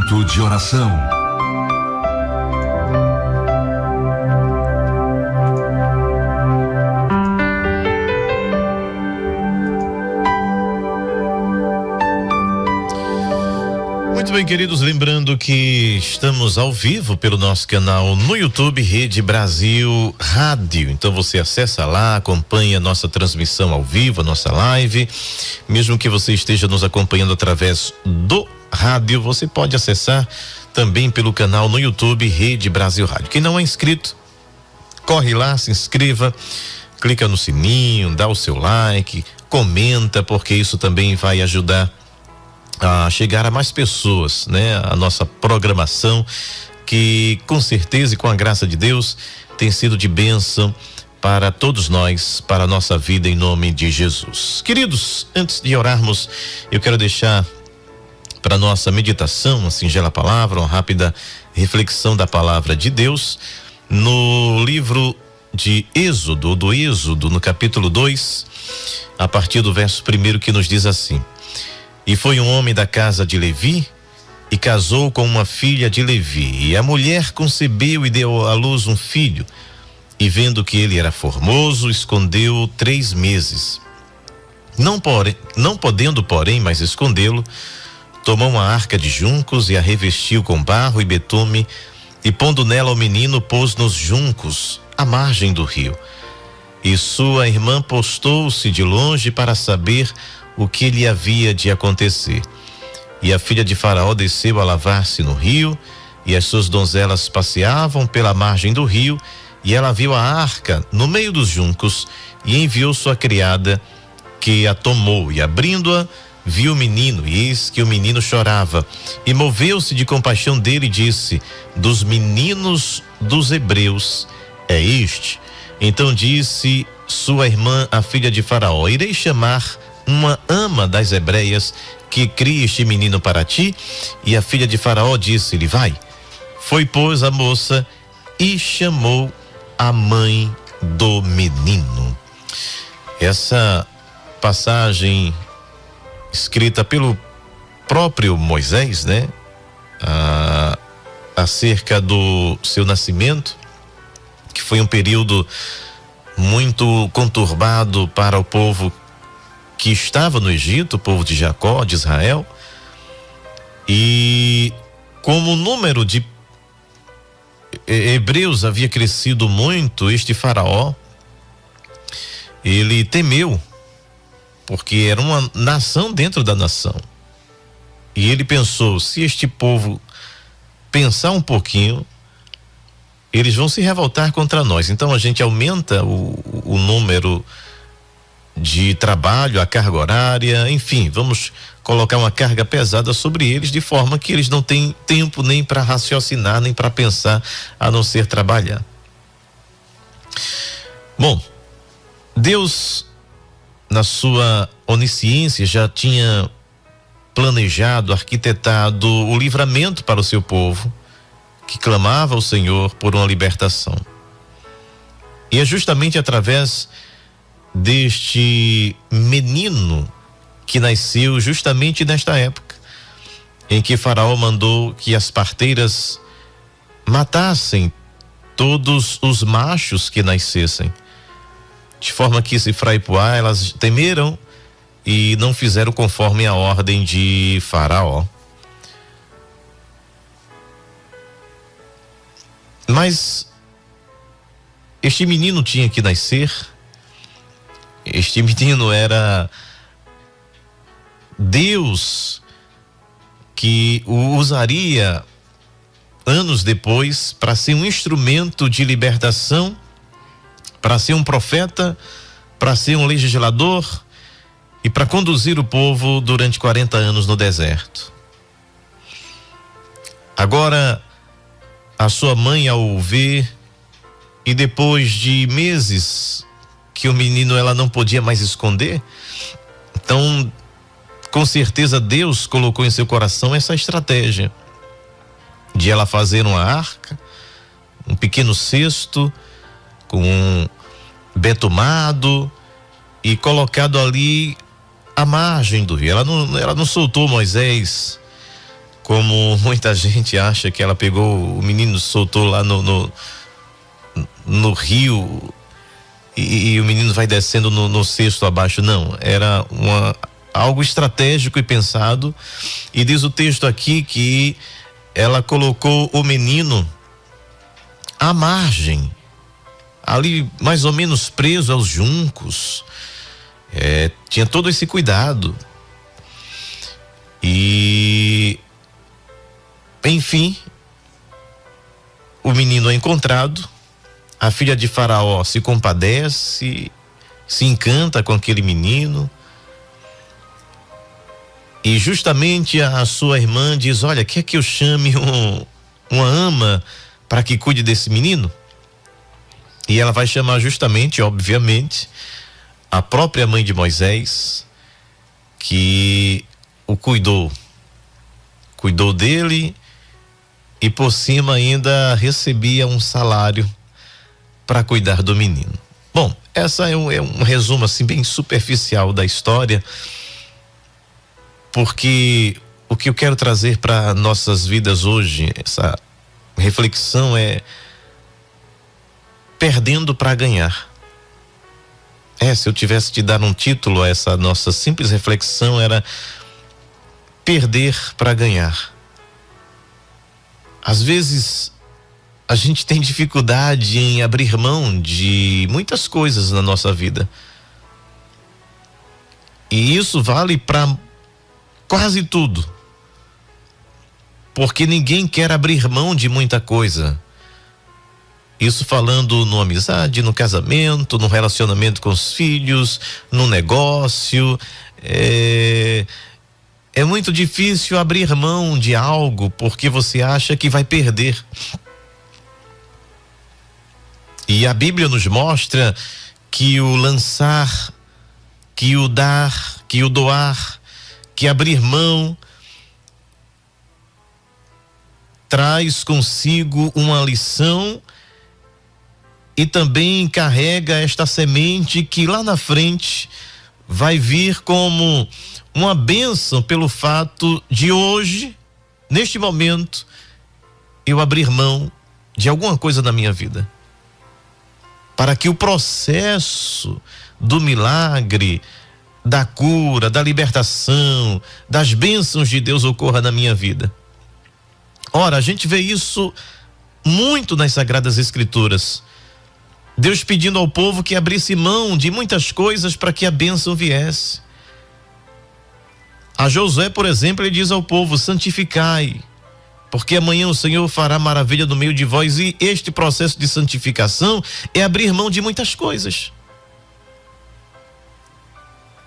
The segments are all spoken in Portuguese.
Momento de oração. Muito bem, queridos, lembrando que estamos ao vivo pelo nosso canal no YouTube, Rede Brasil Rádio. Então você acessa lá, acompanha a nossa transmissão ao vivo, a nossa live. Mesmo que você esteja nos acompanhando através do rádio, você pode acessar também pelo canal no YouTube, Rede Brasil Rádio. Quem não é inscrito, corre lá, se inscreva, clica no sininho, dá o seu like, comenta, porque isso também vai ajudar a chegar a mais pessoas, né? A nossa programação, que com certeza e com a graça de Deus tem sido de bênção para todos nós, para a nossa vida, em nome de Jesus. Queridos, antes de orarmos, eu quero deixar para nossa meditação uma singela palavra, uma rápida reflexão da palavra de Deus no livro de Êxodo, no capítulo 2, a partir do verso 1, que nos diz assim: E foi um homem da casa de Levi e casou com uma filha de Levi, e a mulher concebeu e deu à luz um filho, e vendo que ele era formoso, escondeu-o 3 meses. Não podendo, porém, mais escondê-lo, tomou uma arca de juncos e a revestiu com barro e betume, e pondo nela o menino, pôs nos juncos, à margem do rio. E sua irmã postou-se de longe para saber o que lhe havia de acontecer. E a filha de Faraó desceu a lavar-se no rio, e as suas donzelas passeavam pela margem do rio, e ela viu a arca no meio dos juncos, e enviou sua criada, que a tomou, e abrindo-a, viu o menino, e eis que o menino chorava, e moveu-se de compaixão dele e disse: Dos meninos dos hebreus é este. Então disse sua irmã, a filha de Faraó: Irei chamar uma ama das hebreias que crie este menino para ti. E a filha de Faraó disse-lhe: Vai. Foi, pois, a moça e chamou a mãe do menino. Essa passagem escrita pelo próprio Moisés, né? Acerca do seu nascimento, que foi um período muito conturbado para o povo que estava no Egito, o povo de Jacó, de Israel. E como o número de hebreus havia crescido muito, este Faraó, ele temeu, porque era uma nação dentro da nação. E ele pensou: se este povo pensar um pouquinho, eles vão se revoltar contra nós. Então a gente aumenta o número de trabalho, a carga horária, enfim, vamos colocar uma carga pesada sobre eles, de forma que eles não têm tempo nem para raciocinar, nem para pensar, a não ser trabalhar. Bom, Deus, na sua onisciência, já tinha planejado, arquitetado o livramento para o seu povo, que clamava ao Senhor por uma libertação. E é justamente através deste menino que nasceu justamente nesta época em que Faraó mandou que as parteiras matassem todos os machos que nascessem, de forma que, se fraipuar, elas temeram e não fizeram conforme a ordem de Faraó. Mas este menino tinha que nascer. Este menino era Deus, que o usaria anos depois para ser um instrumento de libertação, para ser um profeta, para ser um legislador e para conduzir o povo durante 40 anos no deserto. Agora, a sua mãe, ao o ver, e depois de meses que o menino ela não podia mais esconder, então, com certeza, Deus colocou em seu coração essa estratégia de ela fazer uma arca, um pequeno cesto com um betumado e colocado ali à margem do rio. Ela não soltou Moisés como muita gente acha que ela pegou o menino, soltou lá no rio e o menino vai descendo no cesto abaixo. Não, era algo estratégico e pensado. E diz o texto aqui que ela colocou o menino à margem, ali mais ou menos preso aos juncos. Tinha todo esse cuidado. E enfim, o menino é encontrado. A filha de Faraó se compadece, se encanta com aquele menino. E justamente a sua irmã diz: olha, quer que eu chame uma ama para que cuide desse menino? E ela vai chamar justamente, obviamente, a própria mãe de Moisés, que o cuidou dele e por cima ainda recebia um salário para cuidar do menino. Bom, essa é um resumo assim bem superficial da história, porque o que eu quero trazer para nossas vidas hoje, essa reflexão, é perdendo para ganhar. Se eu tivesse de dar um título a essa nossa simples reflexão, era perder para ganhar. Às vezes a gente tem dificuldade em abrir mão de muitas coisas na nossa vida. E isso vale para quase tudo. Porque ninguém quer abrir mão de muita coisa. Isso falando numa amizade, no casamento, no relacionamento com os filhos, no negócio. É muito difícil abrir mão de algo porque você acha que vai perder. E a Bíblia nos mostra que o lançar, que o dar, que o doar, que abrir mão traz consigo uma lição e também carrega esta semente que lá na frente vai vir como uma bênção pelo fato de hoje, neste momento, eu abrir mão de alguma coisa na minha vida, para que o processo do milagre, da cura, da libertação, das bênçãos de Deus ocorra na minha vida. Ora, a gente vê isso muito nas Sagradas Escrituras. Deus pedindo ao povo que abrisse mão de muitas coisas para que a bênção viesse. A Josué, por exemplo, ele diz ao povo: santificai, porque amanhã o Senhor fará maravilha no meio de vós. E este processo de santificação é abrir mão de muitas coisas.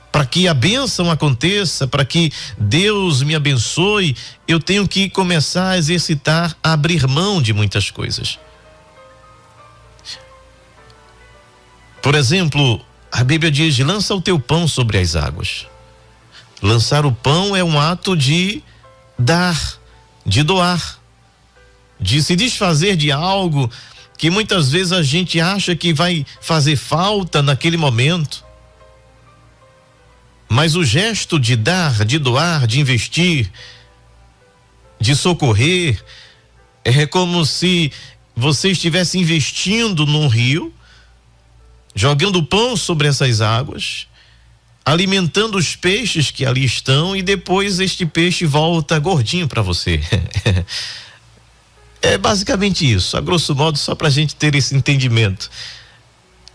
Para que a bênção aconteça, para que Deus me abençoe, eu tenho que começar a exercitar, a abrir mão de muitas coisas. Por exemplo, a Bíblia diz: lança o teu pão sobre as águas. Lançar o pão é um ato de dar, de doar, de se desfazer de algo que muitas vezes a gente acha que vai fazer falta naquele momento. Mas o gesto de dar, de doar, de investir, de socorrer, é como se você estivesse investindo num rio, jogando pão sobre essas águas, alimentando os peixes que ali estão, e depois este peixe volta gordinho para você. É basicamente isso, a grosso modo, só para a gente ter esse entendimento.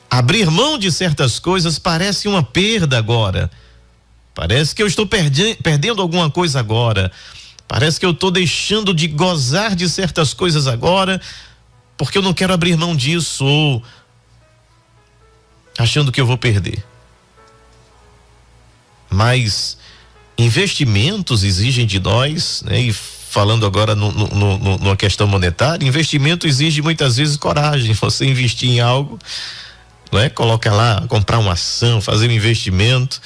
Abrir mão de certas coisas parece uma perda agora. Parece que eu estou perdendo alguma coisa agora. Parece que eu estou deixando de gozar de certas coisas agora, porque eu não quero abrir mão disso, ou achando que eu vou perder. Mas investimentos exigem de nós, né? E falando agora numa questão monetária, investimento exige muitas vezes coragem. Você investir em algo, não é? Coloca lá, comprar uma ação, fazer um investimento.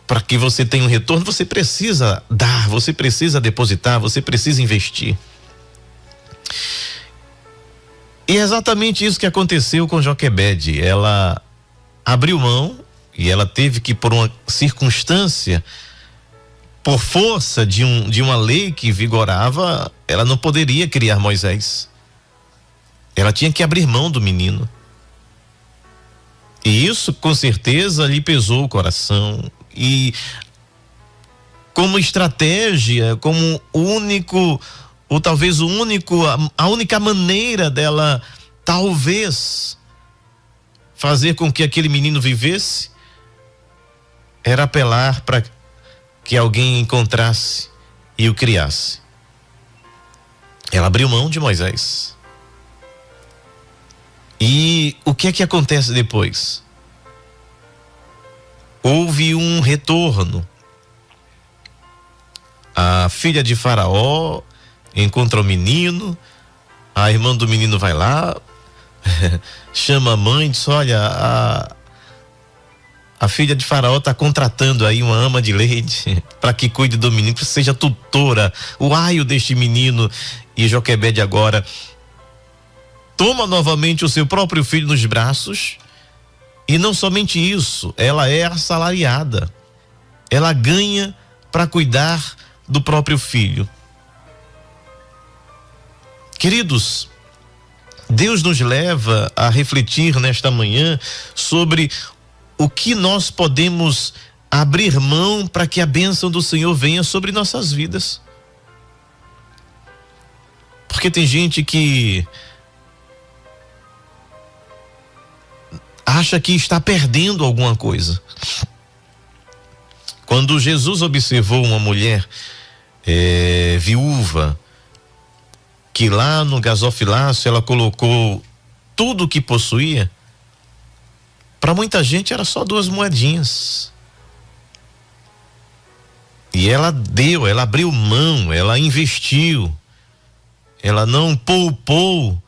Para que você tenha um retorno, você precisa dar, você precisa depositar, você precisa investir. E é exatamente isso que aconteceu com Joquebede. Ela abriu mão e ela teve que, por uma circunstância, por força de uma lei que vigorava, ela não poderia criar Moisés. Ela tinha que abrir mão do menino. E isso com certeza lhe pesou o coração. E como estratégia, como único, ou talvez a única maneira dela talvez fazer com que aquele menino vivesse, era apelar para que alguém encontrasse e o criasse. Ela abriu mão de Moisés. E o que é que acontece depois? Houve um retorno. A filha de Faraó encontra o menino, a irmã do menino vai lá, chama a mãe e diz: olha, a filha de Faraó está contratando aí uma ama de leite para que cuide do menino, que seja tutora, o aio deste menino. E Joquebede agora toma novamente o seu próprio filho nos braços, e não somente isso, ela é assalariada, ela ganha para cuidar do próprio filho. Queridos, Deus nos leva a refletir nesta manhã sobre o que nós podemos abrir mão para que a bênção do Senhor venha sobre nossas vidas. Porque tem gente que acha que está perdendo alguma coisa. Quando Jesus observou uma mulher viúva, que lá no gasofilácio ela colocou tudo o que possuía, para muita gente era só 2 moedinhas. E ela deu, ela abriu mão, ela investiu, ela não poupou,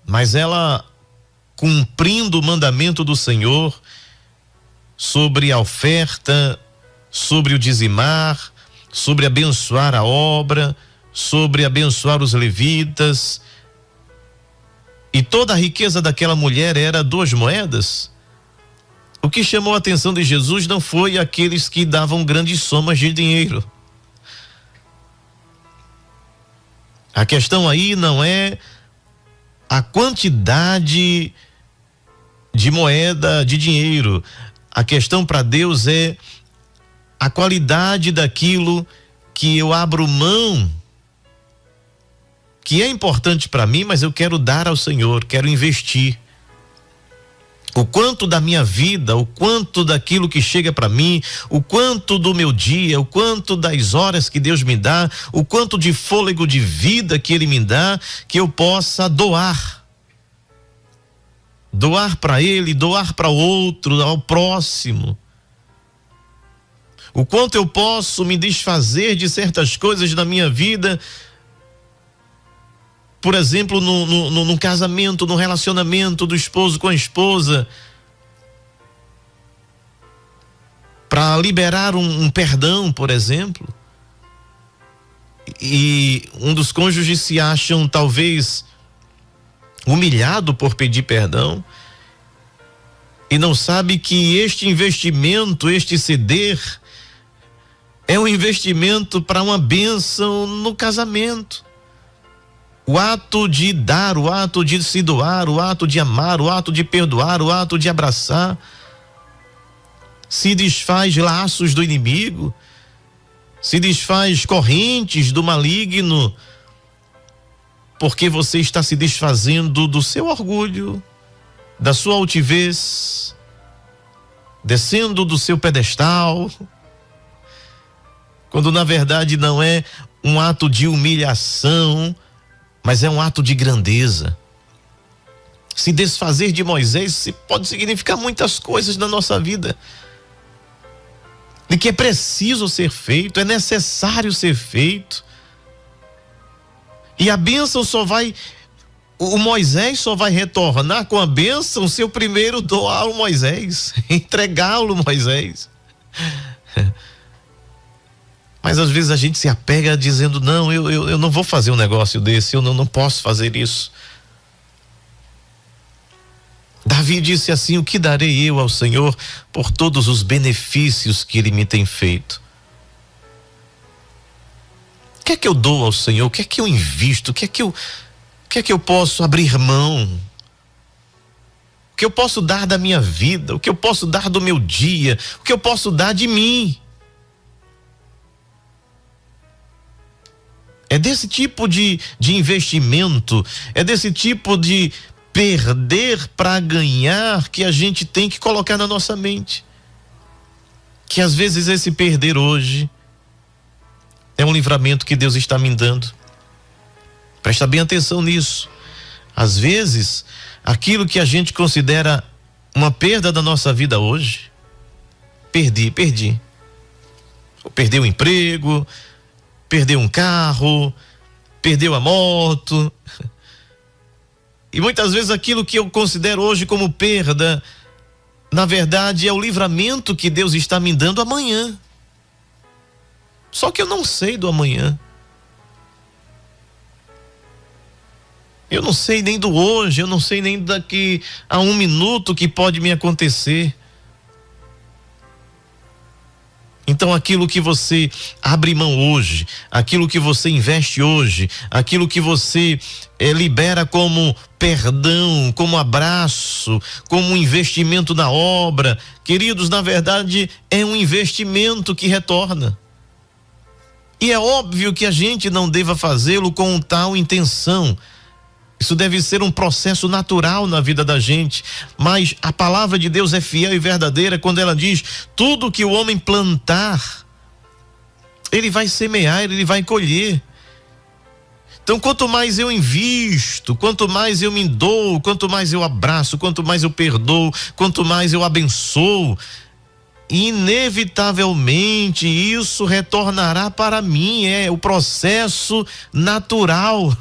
mas ela, cumprindo o mandamento do Senhor sobre a oferta, sobre o dizimar, sobre abençoar a obra, sobre abençoar os levitas, e toda a riqueza daquela mulher era 2 moedas. O que chamou a atenção de Jesus não foi aqueles que davam grandes somas de dinheiro. A questão aí não é a quantidade de moeda, de dinheiro. A questão para Deus é a qualidade daquilo que eu abro mão, que é importante para mim, mas eu quero dar ao Senhor, quero investir. O quanto da minha vida, o quanto daquilo que chega para mim, o quanto do meu dia, o quanto das horas que Deus me dá, o quanto de fôlego de vida que Ele me dá, que eu possa doar. Doar para Ele, doar para o outro, ao próximo. O quanto eu posso me desfazer de certas coisas na minha vida, por exemplo, no casamento, no relacionamento do esposo com a esposa, para liberar um perdão, por exemplo. E um dos cônjuges se acham talvez humilhado por pedir perdão e não sabe que este investimento, este ceder, é um investimento para uma bênção no casamento. O ato de dar, o ato de se doar, o ato de amar, o ato de perdoar, o ato de abraçar, se desfaz laços do inimigo, se desfaz correntes do maligno, porque você está se desfazendo do seu orgulho, da sua altivez, descendo do seu pedestal, quando na verdade não é um ato de humilhação, mas é um ato de grandeza. Se desfazer de Moisés pode significar muitas coisas na nossa vida, de que é preciso ser feito, é necessário ser feito. E a bênção o Moisés só vai retornar com a bênção se eu primeiro doar o Moisés, entregá-lo Moisés. Mas às vezes a gente se apega dizendo: não, eu não vou fazer um negócio desse, eu não posso fazer isso. Davi disse assim: o que darei eu ao Senhor por todos os benefícios que Ele me tem feito? que é que eu dou ao Senhor? O que é que eu invisto? O que é que eu posso abrir mão? O que eu posso dar da minha vida? O que eu posso dar do meu dia? O que eu posso dar de mim? É desse tipo de investimento, é desse tipo de perder para ganhar que a gente tem que colocar na nossa mente. Que às vezes esse perder hoje é um livramento que Deus está me dando. Presta bem atenção nisso. Às vezes, aquilo que a gente considera uma perda da nossa vida hoje, perdi. Perdeu o emprego, perdeu um carro, perdeu a moto. E muitas vezes aquilo que eu considero hoje como perda, na verdade é o livramento que Deus está me dando amanhã. Só que eu não sei do amanhã. Eu não sei nem do hoje, eu não sei nem daqui a um minuto que pode me acontecer. Então aquilo que você abre mão hoje, aquilo que você investe hoje, aquilo que você libera como perdão, como abraço, como um investimento na obra, queridos, na verdade é um investimento que retorna. E é óbvio que a gente não deva fazê-lo com tal intenção. Isso deve ser um processo natural na vida da gente, mas a palavra de Deus é fiel e verdadeira quando ela diz: tudo que o homem plantar, ele vai semear, ele vai colher. Então, quanto mais eu invisto, quanto mais eu me dou, quanto mais eu abraço, quanto mais eu perdoo, quanto mais eu abençoo, inevitavelmente isso retornará para mim. É o processo natural.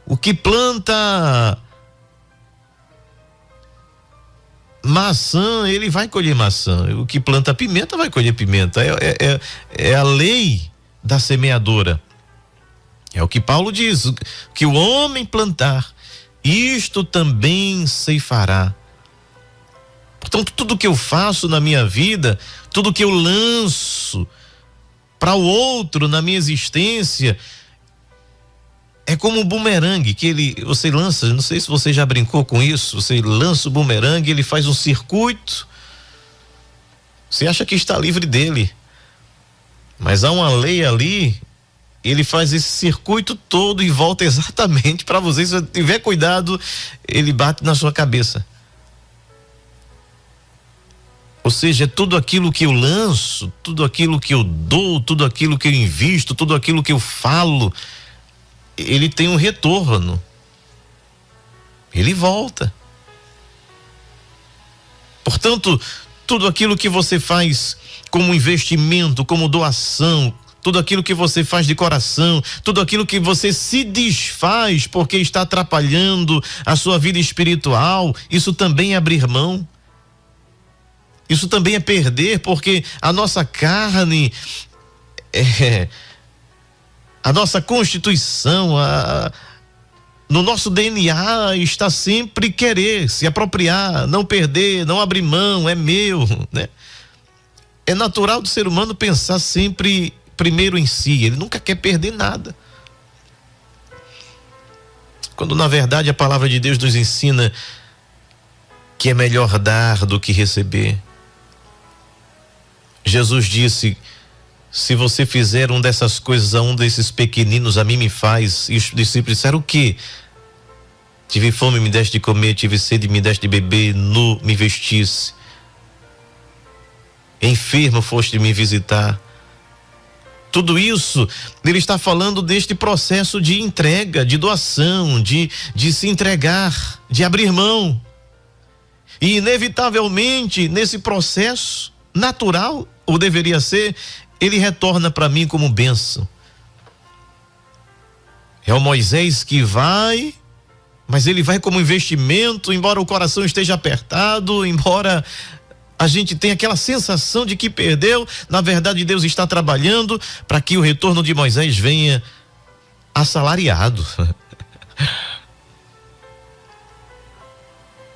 O que planta maçã, ele vai colher maçã. O que planta pimenta vai colher pimenta. É a lei da semeadora. É o que Paulo diz: que o homem plantar, isto também ceifará. Portanto, tudo que eu faço na minha vida, tudo que eu lanço para o outro na minha existência, é como um bumerangue que você lança. Não sei se você já brincou com isso. Você lança o bumerangue, ele faz um circuito. Você acha que está livre dele, mas há uma lei ali. Ele faz esse circuito todo e volta exatamente para você. Se você tiver cuidado, ele bate na sua cabeça. Ou seja, tudo aquilo que eu lanço, tudo aquilo que eu dou, tudo aquilo que eu invisto, tudo aquilo que eu falo, ele tem um retorno. Ele volta. Portanto, tudo aquilo que você faz como investimento, como doação, tudo aquilo que você faz de coração, tudo aquilo que você se desfaz porque está atrapalhando a sua vida espiritual, isso também é abrir mão. Isso também é perder, porque a nossa carne, a nossa constituição, no nosso DNA está sempre querer se apropriar, não perder, não abrir mão, é meu, né? É natural do ser humano pensar sempre primeiro em si, ele nunca quer perder nada. Quando na verdade a palavra de Deus nos ensina que é melhor dar do que receber. Jesus disse: se você fizer uma dessas coisas a um desses pequeninos, a mim me faz. E os discípulos disseram: o quê? Tive fome, me deste de comer, tive sede, me deste de beber, nu, me vestisse, enfermo, foste me visitar. Tudo isso, ele está falando deste processo de entrega, de doação, de se entregar, de abrir mão. E inevitavelmente, nesse processo natural, ou deveria ser, ele retorna para mim como bênção. É o Moisés que vai, mas ele vai como investimento, embora o coração esteja apertado, embora a gente tenha aquela sensação de que perdeu, na verdade Deus está trabalhando para que o retorno de Moisés venha assalariado.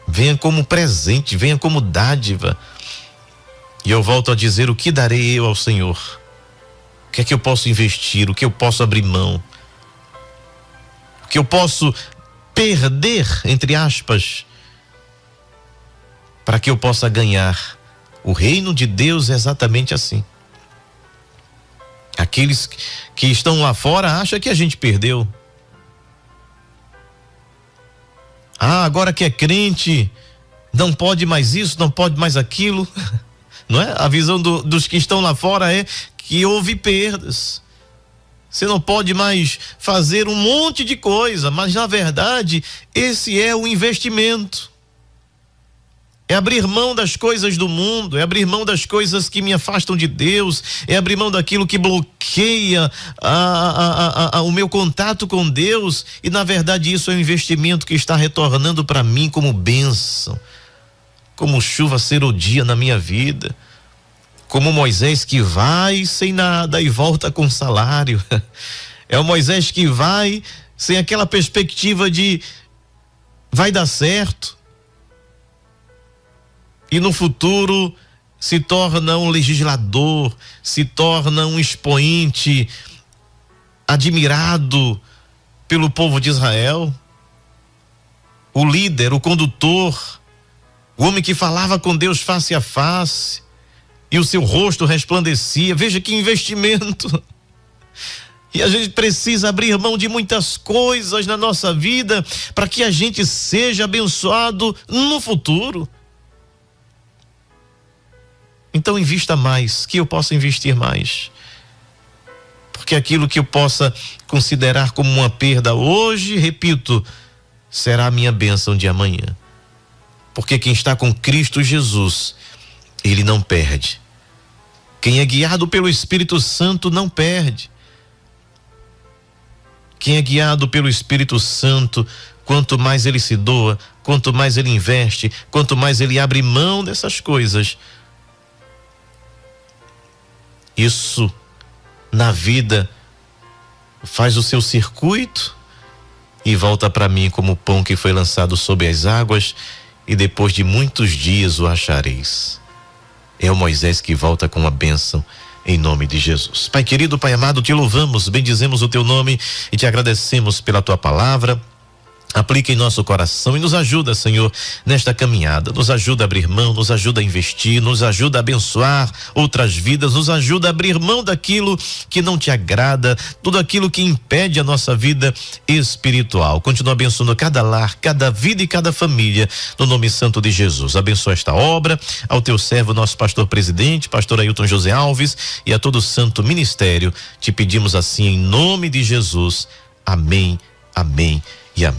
Venha como presente, venha como dádiva. E eu volto a dizer: o que darei eu ao Senhor? que é que eu posso investir, o que eu posso abrir mão, o que eu posso perder, entre aspas, para que eu possa ganhar. O reino de Deus é exatamente assim. Aqueles que estão lá fora acham que a gente perdeu. Agora que é crente, não pode mais isso, não pode mais aquilo. Não é? A visão dos que estão lá fora é que houve perdas. Você não pode mais fazer um monte de coisa, mas na verdade esse é o investimento. É abrir mão das coisas do mundo, é abrir mão das coisas que me afastam de Deus, é abrir mão daquilo que bloqueia o meu contato com Deus, e na verdade isso é um investimento que está retornando para mim como bênção, como chuva serodia na minha vida, como Moisés que vai sem nada e volta com salário. É o Moisés que vai sem aquela perspectiva de vai dar certo, e no futuro se torna um legislador, se torna um expoente admirado pelo povo de Israel, o líder, o condutor, o homem que falava com Deus face a face e o seu rosto resplandecia. Veja que investimento. E a gente precisa abrir mão de muitas coisas na nossa vida para que a gente seja abençoado no futuro. Então invista mais, que eu possa investir mais, porque aquilo que eu possa considerar como uma perda hoje, repito, será a minha bênção de amanhã, porque quem está com Cristo Jesus, ele não perde. Quem é guiado pelo Espírito Santo não perde. Quem é guiado pelo Espírito Santo, quanto mais ele se doa, quanto mais ele investe, quanto mais ele abre mão dessas coisas, isso na vida faz o seu circuito e volta para mim como o pão que foi lançado sobre as águas, e depois de muitos dias o achareis. É o Moisés que volta com a bênção em nome de Jesus. Pai querido, Pai amado, te louvamos, bendizemos o teu nome e te agradecemos pela tua palavra. Aplica em nosso coração e nos ajuda, Senhor, nesta caminhada. Nos ajuda a abrir mão, nos ajuda a investir, nos ajuda a abençoar outras vidas, nos ajuda a abrir mão daquilo que não te agrada, tudo aquilo que impede a nossa vida espiritual. Continua abençoando cada lar, cada vida e cada família, no nome santo de Jesus. Abençoa esta obra, ao teu servo, nosso pastor presidente, pastor Ailton José Alves, e a todo o santo ministério. Te pedimos assim em nome de Jesus. Amém, amém e amém.